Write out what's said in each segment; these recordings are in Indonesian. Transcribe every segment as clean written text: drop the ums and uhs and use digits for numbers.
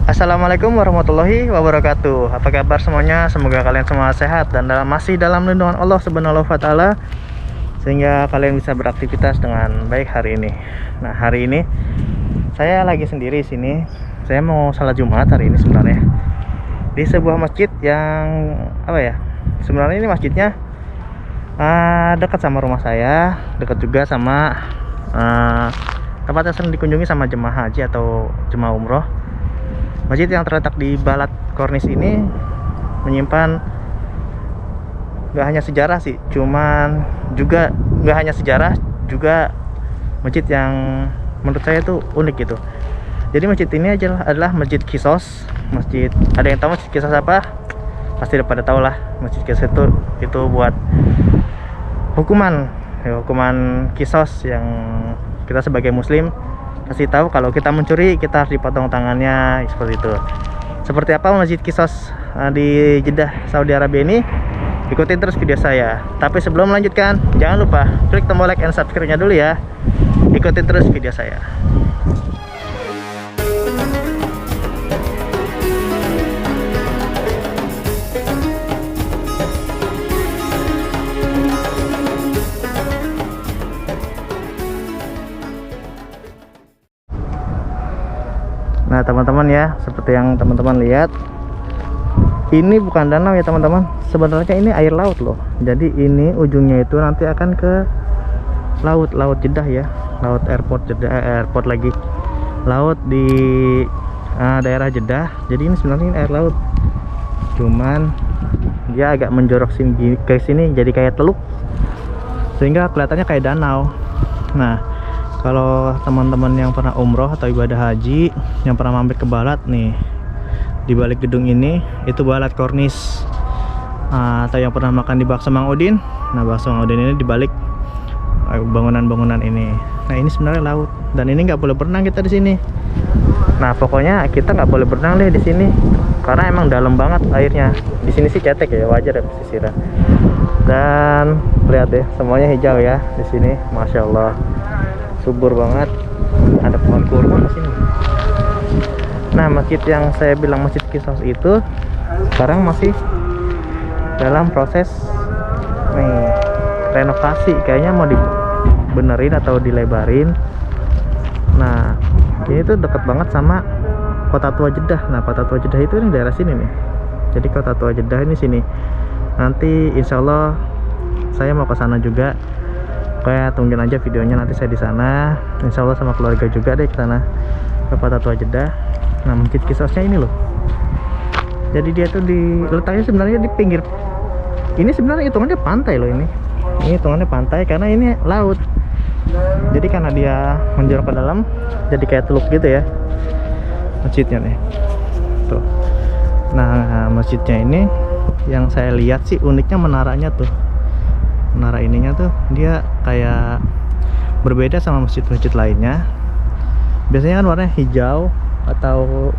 Assalamualaikum warahmatullahi wabarakatuh. Apa kabar semuanya? Semoga kalian semua sehat dan masih dalam lindungan Allah Subhanahu wa taala, sehingga kalian bisa beraktivitas dengan baik hari ini. Nah, hari ini saya lagi sendiri sini. Saya mau salat Jumat hari ini sebenarnya di sebuah masjid yang sebenarnya ini masjidnya dekat sama rumah saya, dekat juga sama tempat yang sering dikunjungi sama jemaah haji atau jemaah umroh. Masjid yang terletak di Balat Kornis ini menyimpan gak hanya sejarah sih, cuman juga gak hanya sejarah, juga masjid yang menurut saya tuh unik gitu. Jadi masjid ini adalah Masjid Qisas. Masjid, ada yang tahu Masjid Qisas apa? Pasti udah pada tahu lah. Masjid Qisas itu buat hukuman Qisas, yang kita sebagai muslim pasti tahu kalau kita mencuri kita harus dipotong tangannya, seperti itu. Seperti apa Masjid Qisas di Jeddah, Saudi Arabia ini? Ikutin terus video saya. Tapi sebelum melanjutkan, jangan lupa klik tombol like and subscribe-nya dulu ya. Ikutin terus video saya. Nah teman-teman ya, seperti yang teman-teman lihat, ini bukan danau ya teman-teman, sebenarnya ini air laut loh. Jadi ini ujungnya itu nanti akan ke laut Jeddah ya, laut airport Jeddah, airport lagi, laut di daerah Jeddah. Jadi ini sebenarnya ini air laut, cuman dia agak menjorok sini ke sini, jadi kayak teluk, sehingga kelihatannya kayak danau. Nah, kalau teman-teman yang pernah umroh atau ibadah haji, yang pernah mampir ke Balat nih, di balik gedung ini itu Balat Kornis, atau yang pernah makan di bakso Mang Udin. Nah, bakso Mang Udin ini di balik bangunan-bangunan ini. Nah, ini sebenarnya laut, dan ini nggak boleh berenang kita di sini. Nah, pokoknya kita nggak boleh berenang deh di sini, karena emang dalam banget airnya. Di sini sih cetek ya, wajar ya pesisirnya. Dan lihat deh, semuanya hijau ya di sini, masya Allah, subur banget. Ada pohon kurma di sini. Nah, masjid yang saya bilang Masjid Qisas itu sekarang masih dalam proses nih renovasi, kayaknya mau dibenerin atau dilebarin. Nah, ini tuh deket banget sama Kota Tua Jeddah. Nah, Kota Tua Jeddah itu di daerah sini nih. Jadi Kota Tua Jeddah ini sini. Nanti insya Allah saya mau ke sana juga. Kayak tungguin aja videonya, nanti saya di sana. Insya Allah sama keluarga juga deh ke sana, ke Kota Tua Jeddah. Nah, Masjid Qisasnya ini loh. Jadi dia tuh letaknya sebenarnya di pinggir. Ini sebenarnya hitungannya pantai loh ini. Ini hitungannya pantai karena ini laut. Jadi karena dia menjorok ke dalam, jadi kayak teluk gitu ya masjidnya nih. Tuh. Nah, masjidnya ini yang saya lihat sih uniknya menaranya tuh. Menara ininya tuh dia kayak berbeda sama masjid-masjid lainnya. Biasanya kan warnanya hijau atau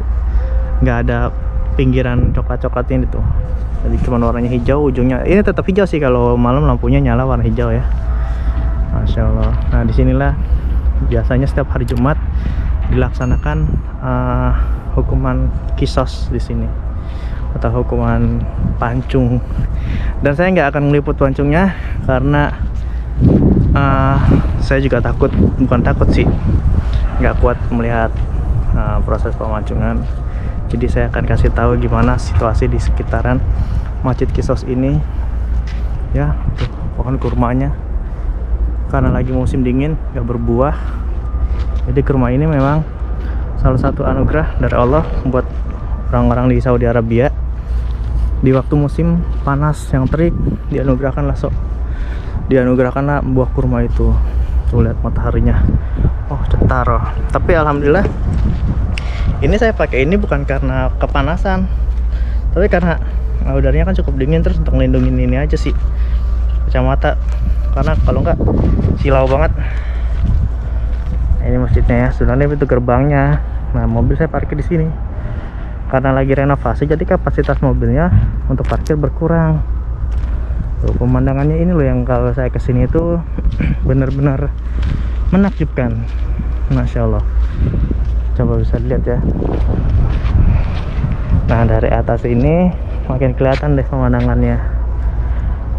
nggak ada pinggiran coklat-coklatnya itu. Jadi cuma warnanya hijau ujungnya. Ini tetap hijau sih, kalau malam lampunya nyala warna hijau ya. Masya Allah. Nah, disinilah biasanya setiap hari Jumat dilaksanakan hukuman Qisas di sini, atau hukuman pancung. Dan saya nggak akan meliput pancungnya karena saya juga takut, bukan takut sih, nggak kuat melihat proses pemancungan. Jadi saya akan kasih tahu gimana situasi di sekitaran Masjid Qisas ini ya. Tuh, pohon kurmanya karena lagi musim dingin nggak berbuah. Jadi kurma ini memang salah satu anugerah dari Allah buat orang-orang di Saudi Arabia. Di waktu musim panas yang terik dianugerahkanlah buah kurma itu. Tuh lihat mataharinya, oh cetar. Tapi alhamdulillah ini saya pakai ini bukan karena kepanasan, tapi karena udaranya kan cukup dingin, terus untuk ngelindungin ini aja sih, kacamata, karena kalau enggak silau banget. Ini masjidnya ya, sebenarnya itu gerbangnya. Nah, mobil saya parkir di sini karena lagi renovasi, jadi kapasitas mobilnya untuk parkir berkurang. Tuh, pemandangannya ini loh yang kalau saya kesini itu benar-benar menakjubkan, masya Allah. Coba bisa lihat ya, Nah dari atas ini makin kelihatan deh pemandangannya.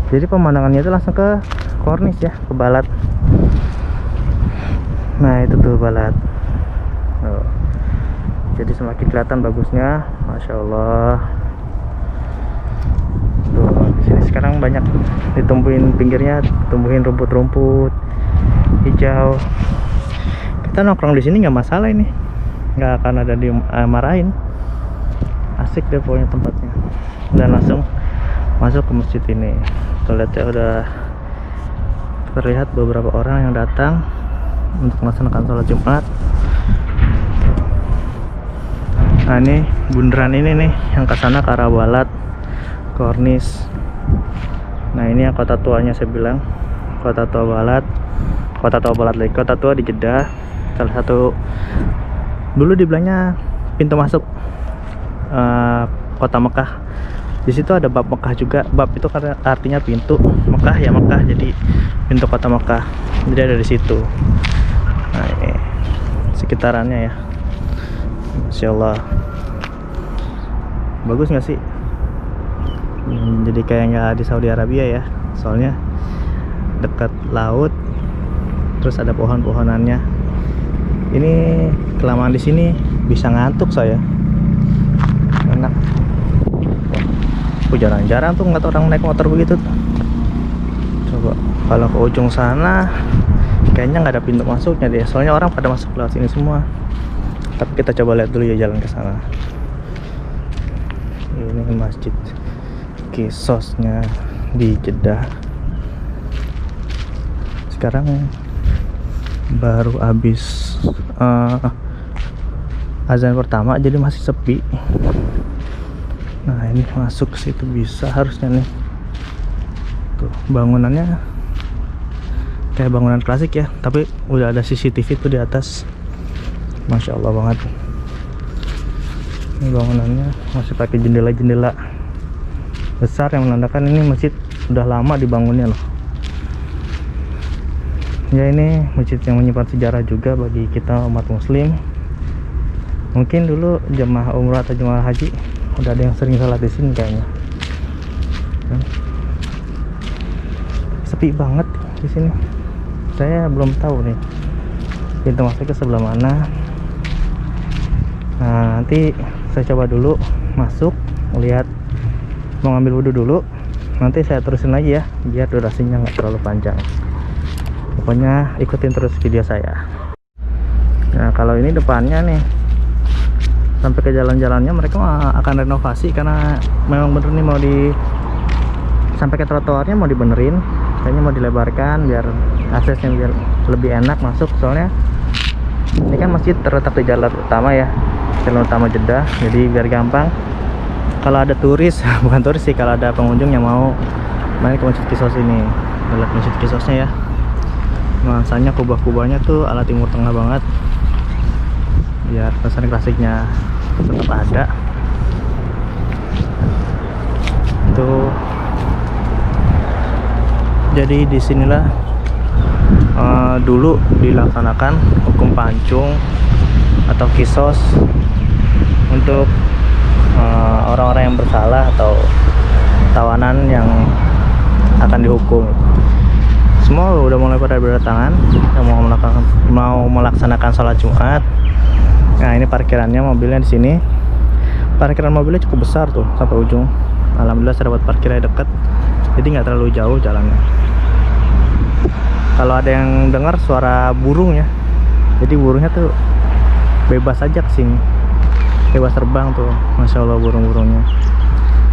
Jadi pemandangannya itu langsung ke kornis ya, ke Balat. Nah itu tuh Balat. Oh. Jadi semakin kelihatan bagusnya, masya Allah. Tuh di sini sekarang banyak ditumbuhin pinggirnya, tumbuhin rumput-rumput hijau. Kita nongkrong di sini nggak masalah, ini nggak akan ada dimarahin. Asik deh pokoknya tempatnya. Dan langsung masuk ke masjid ini. Tuh lihat ya, udah terlihat beberapa orang yang datang untuk melaksanakan sholat Jumat. Nah ini bundaran ini nih yang ke sana ke arah Balat, kornis. Nah ini yang kota tuanya saya bilang, kota tua Balat, kota tua Balat lagi, kota tua di Jeddah. Salah satu dulu dibilangnya pintu masuk kota Mekah. Di situ ada bab Mekah juga. Bab itu artinya pintu, Mekah ya Mekah, jadi pintu kota Mekah. Jadi ada di situ. Nah ini sekitarannya ya, Masya Allah. Bagus nggak sih? Jadi kayak nggak di Saudi Arabia ya, soalnya dekat laut, terus ada pohon-pohonannya. Ini kelamaan di sini bisa ngantuk saya. Enak. Jarang-jarang tuh ngeliat orang naik motor begitu. Coba kalau ke ujung sana kayaknya nggak ada pintu masuknya deh, soalnya orang pada masuk lewat sini semua. Tapi kita coba lihat dulu ya jalan ke sana. Ini masjid Qisosnya di Jeddah. Sekarang baru habis azan pertama, jadi masih sepi. Nah ini masuk ke situ bisa harusnya nih. Tuh bangunannya kayak bangunan klasik ya, tapi udah ada CCTV tuh di atas. Masya Allah banget. Ini bangunannya masih pakai jendela-jendela besar yang menandakan ini masjid udah lama dibangunnya loh. Ya ini masjid yang menyimpan sejarah juga bagi kita umat muslim. Mungkin dulu jemaah umrah atau jemaah haji udah ada yang sering sholat di sini kayaknya. Sepi banget di sini. Saya belum tahu nih pintu masuknya sebelah mana. Nah nanti saya coba dulu masuk, lihat, mau ngambil wudhu dulu, nanti saya terusin lagi ya biar durasinya nggak terlalu panjang. Pokoknya ikutin terus video saya. Nah kalau ini depannya nih sampai ke jalan-jalannya mereka akan renovasi, karena memang bener nih mau sampai ke trotoarnya mau dibenerin, kayaknya mau dilebarkan biar aksesnya biar lebih enak masuk. Soalnya ini kan masjid terletak di jalan utama ya, jalan utama Jeddah, jadi biar gampang kalau ada turis bukan turis sih, kalau ada pengunjung yang mau main ke masjid Qissos ini. Lihat masjid Qissosnya ya, nuansanya kubah-kubahnya tuh ala Timur Tengah banget, biar kesan klasiknya tetap ada. Tuh jadi disinilah dulu dilaksanakan hukum pancung atau Qissos untuk orang-orang yang bersalah atau tawanan yang akan dihukum. Semua udah mulai pada berdatangan yang mau melaksanakan sholat Jumat. Nah ini parkirannya, mobilnya di sini. Parkiran mobilnya cukup besar tuh sampai ujung. Alhamdulillah saya dapat parkirnya dekat, jadi nggak terlalu jauh jalannya. Kalau ada yang dengar suara burung ya, jadi burungnya tuh bebas aja kesini, bebas terbang tuh, Masya Allah burung-burungnya.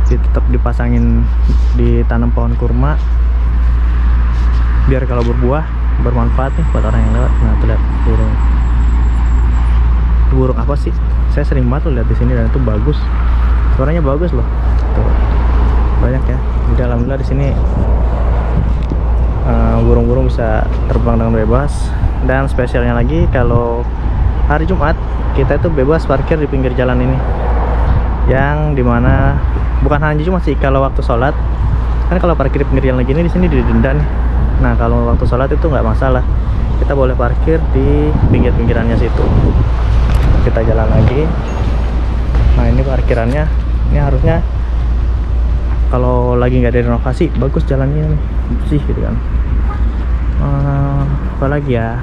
Jadi tetap dipasangin, ditanam pohon kurma biar kalau berbuah bermanfaat nih buat orang yang lewat. Nah tuh lihat burung. Itu burung apa sih? Saya sering banget lihat di sini dan itu bagus, suaranya bagus loh. Tuh banyak ya. Di alhamdulillah di sini burung-burung bisa terbang dengan bebas. Dan spesialnya lagi kalau hari Jumat kita itu bebas parkir di pinggir jalan ini, yang dimana bukan hanya cuma sih kalau waktu sholat kan, kalau parkir di pinggir jalan gini di sini didenda nih. Nah kalau waktu sholat itu nggak masalah, kita boleh parkir di pinggir-pinggirannya situ. Kita jalan lagi. Nah ini parkirannya. Ini harusnya kalau lagi nggak ada renovasi bagus jalannya, bersih gitu kan. Apalagi ya,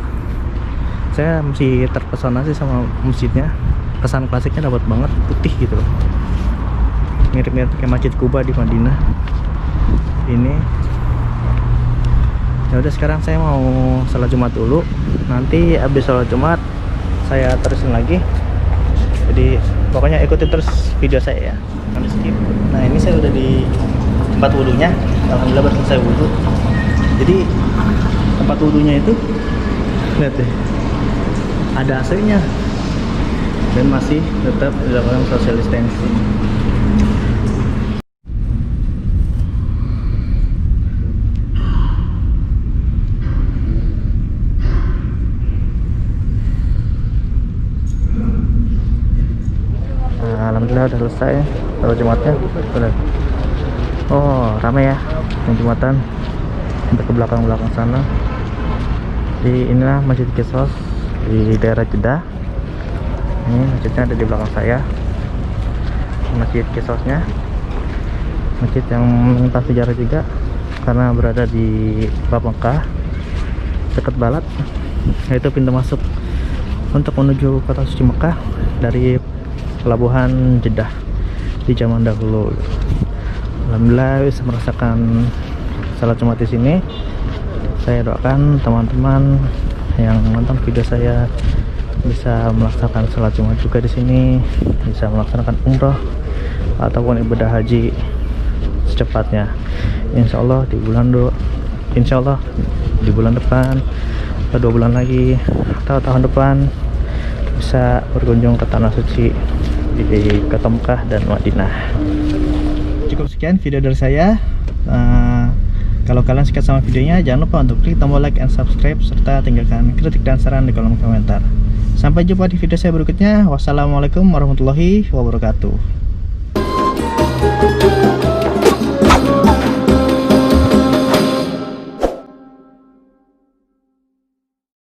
saya masih terpesona sih sama masjidnya. Kesan klasiknya dapat banget, putih gitu loh, mirip-mirip kayak Masjid Kuba di Madinah. Ini ya udah, sekarang saya mau sholat Jumat dulu. Nanti habis sholat Jumat saya terusin lagi. Jadi pokoknya ikutin terus video saya ya, jangan di skip. Nah ini saya udah di tempat wudhunya. Alhamdulillah baru selesai wudhu. Jadi tempat wudhunya itu lihat deh, ada AC-nya dan masih tetap dilakukan social distancing. Alhamdulillah udah selesai kalau Jumatnya udah. Oh ramai ya yang Jumatan, sampai ke belakang sana. Di inilah Masjid Qisas di daerah Jeddah. Ini masjidnya ada di belakang saya, Masjid Qisasnya, masjid yang menyimpan sejarah juga karena berada di Bab Mekah, dekat Balat, yaitu pintu masuk untuk menuju kota suci Mekah dari pelabuhan Jeddah di zaman dahulu. Alhamdulillah bisa merasakan salat Jumat di sini. Saya doakan teman-teman yang nonton video saya bisa melaksanakan salat Jumat juga di sini, bisa melaksanakan umroh ataupun ibadah haji secepatnya. Insya Allah di bulan depan atau 2 bulan lagi atau tahun depan bisa berkunjung ke tanah suci di kota Mekah dan Madinah. Cukup sekian video dari saya. Kalau kalian suka sama videonya, jangan lupa untuk klik tombol like and subscribe serta tinggalkan kritik dan saran di kolom komentar. Sampai jumpa di video saya berikutnya. Wassalamualaikum warahmatullahi wabarakatuh.